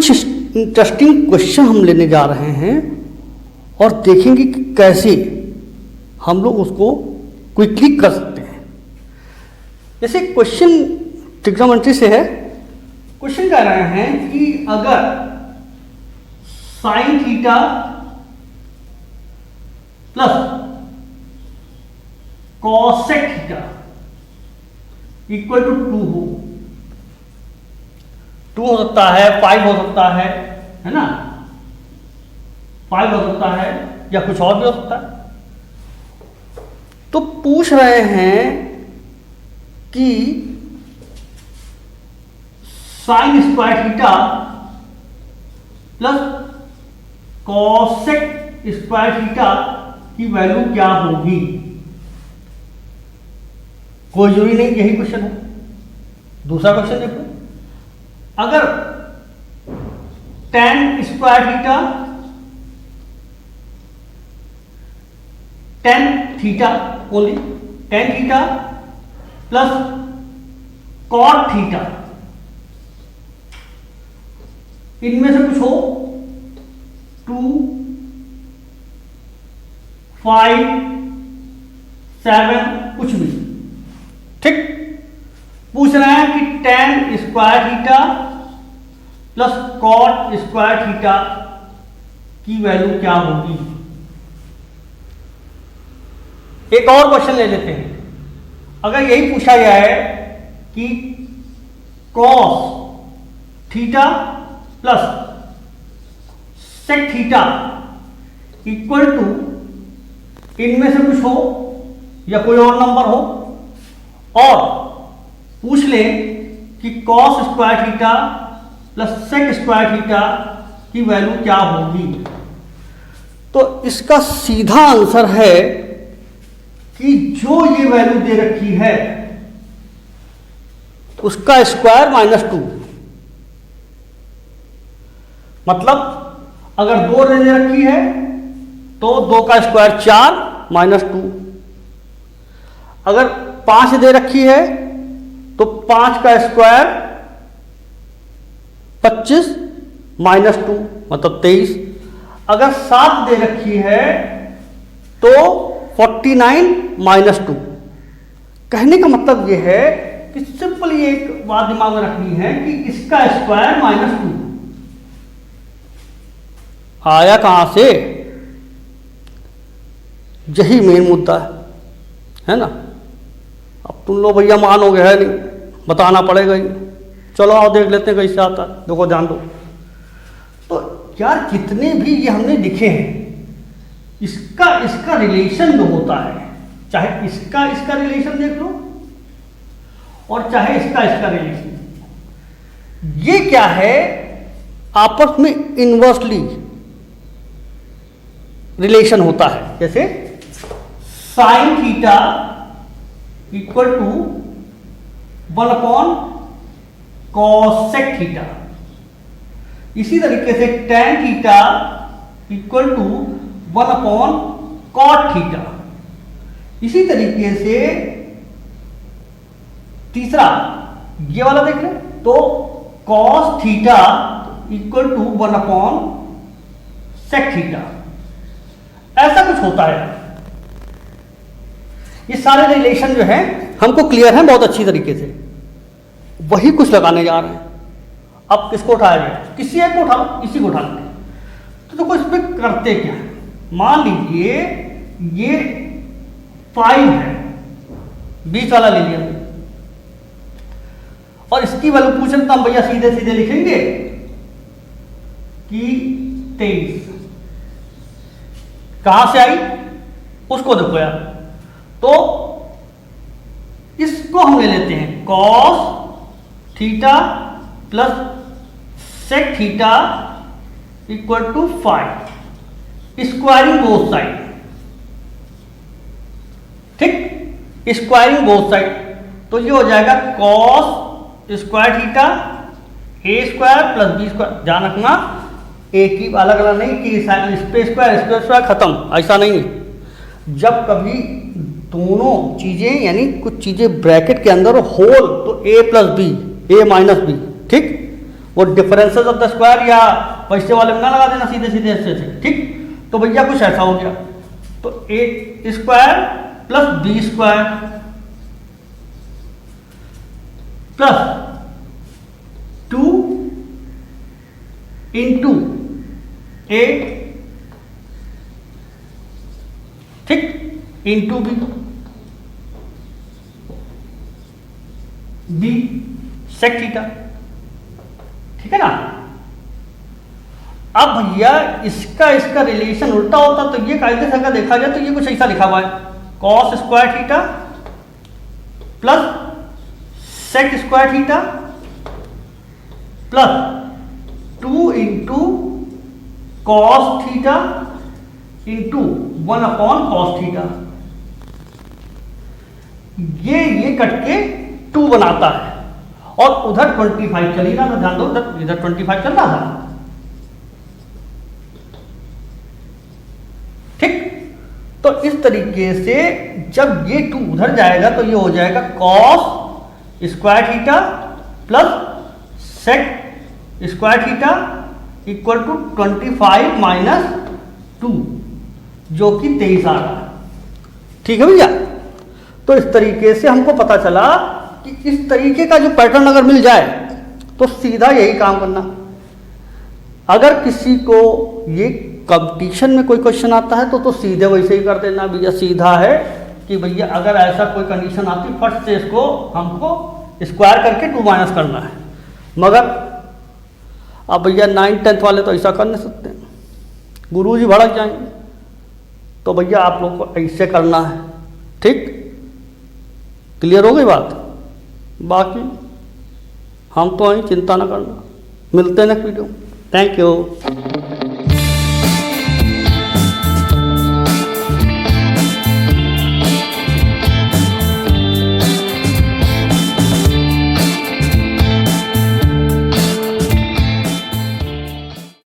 कुछ interesting question हम लेने जा रहे हैं और देखेंगे कि कैसे हम लोग उसको क्विकली कर सकते हैं। जैसे क्वेश्चन ट्रिग्नोमेट्री से है। क्वेश्चन कह रहे हैं कि अगर sine theta plus cosec theta equal to 2 हो, 2 हो सकता है, 5 हो सकता है ना, 5 हो सकता है या कुछ और भी हो सकता है। तो पूछ रहे हैं कि sine square theta plus cosec square theta की वैल्यू क्या होगी। कोई जरूरी नहीं यही क्वेश्चन है। दूसरा क्वेश्चन देखो, अगर tan square theta, tan theta only, tan theta plus cot theta, इनमें से कुछ हो 2, 5, 7 कुछ भी, ठीक। पूछ रहे हैं कि tan square theta plus cot square theta की वैल्यू क्या होगी। एक और क्वेश्चन ले लेते हैं। अगर यही पूछा जाए कि cos theta plus sec theta equal to, इनमें से कुछ हो या कोई और नंबर हो, और पूछ ले कि cos square theta plus sec square theta की वैल्यू क्या होगी। तो इसका सीधा आंसर है कि जो ये वैल्यू दे रखी है उसका स्क्वायर -2। मतलब अगर 2 दे रखी है तो 2 का स्क्वायर 4 -2। अगर 5 दे रखी है तो 5 का स्क्वायर 25 -2 मतलब 23। अगर 7 दे रखी है तो 49 -2। कहने का मतलब यह है कि सिंपल ये एक बात दिमाग में रखनी है कि इसका स्क्वायर -2 आया कहां से, यही मेन मुद्दा है ना। अब तुम लोग भैया मानोगे है नहीं, बताना पड़ेगा ही। चलो आओ देख लेते हैं कैसे आता है, देखो ध्यान दो। तो यार जितने भी ये हमने लिखे हैं, इसका रिलेशन जो होता है, चाहे इसका रिलेशन देख लो और चाहे इसका रिलेशन, ये क्या है, आपस में इनवर्सली रिलेशन होता है। जैसे sine theta equal to 1/cosec theta, इसी तरीके से tan theta equal to 1/cot theta. इसी तरीके से तीसरा ये वाला देख लें तो cos theta equal to 1/sec theta, ऐसा कुछ होता है। ये सारे रिलेशन जो है हमको क्लियर है बहुत अच्छी तरीके से, वही कुछ लगाने जा रहे हैं। अब किसको उठाया जाए, किसी एक को उठा लो, इसी को उठा लेते हैं। तो देखो इसमें करते क्या है, मान लीजिए ये 5 है, 20 वाला ले लिया और इसकी वैल्यू पूछे तो हम भैया सीधे सीधे लिखेंगे कि 23 कहां से आई, उसको देखो यार। तो इसको हम ले लेते हैं cos theta plus sec theta equal to 5, squaring both side, ठीक, स्क्वायरिंग बोथ साइड। तो ये हो जाएगा cos square theta a square plus b square. ध्यान रखना एक ही अलग अलग नहीं कि स्क्वायर खत्म, ऐसा नहीं है। जब कभी दोनों चीजें यानी कुछ चीजें ब्रैकेट के अंदर होल तो a plus B, a minus B, ठीक, वो डिफरेंसेस ऑफ द स्क्वायर या पैसे वाले में ना लगा देना सीधे सीधे ऐसे, ठीक। तो भैया कुछ ऐसा हो गया, तो A square plus B square plus 2 into A, ठीक, इंटू बी सेक थीटा, ठीक है ना। अब भैया इसका रिलेशन उल्टा होता तो ये कायदे से अगर देखा जाए तो ये कुछ ऐसा लिखा हुआ है, cos square theta plus sec square theta plus 2 into cos theta into 1 upon cos theta. ये कट के 2 बनाता है और उधर 25 चली ना, ध्यान दो इधर 25 चल रहा था, ठीक। तो इस तरीके से जब ये 2 उधर जाएगा तो ये हो जाएगा cos square theta plus sec square theta equal to 25 minus 2 जो कि 23 आ रहा है, ठीक है भैया। तो इस तरीके से हमको पता चला कि इस तरीके का जो पैटर्न अगर मिल जाए तो सीधा यही काम करना। अगर किसी को ये कंपटीशन में कोई क्वेश्चन आता है तो सीधे वैसे ही कर देना भैया, सीधा है कि भैया अगर ऐसा कोई कंडीशन आती फट से इसको हमको स्क्वायर करके 2 माइनस करना है। मगर अब भैया 9th 10th वाले तो ऐसा कर नहीं सकते, गुरुजी भड़क जाएंगे, तो भैया आप लोग को ऐसे करना है, ठीक। क्लियर हो गई बात। बाकी हम तो वहीं चिंता ना करना, मिलते हैं नेक्स्ट वीडियो। Thank you.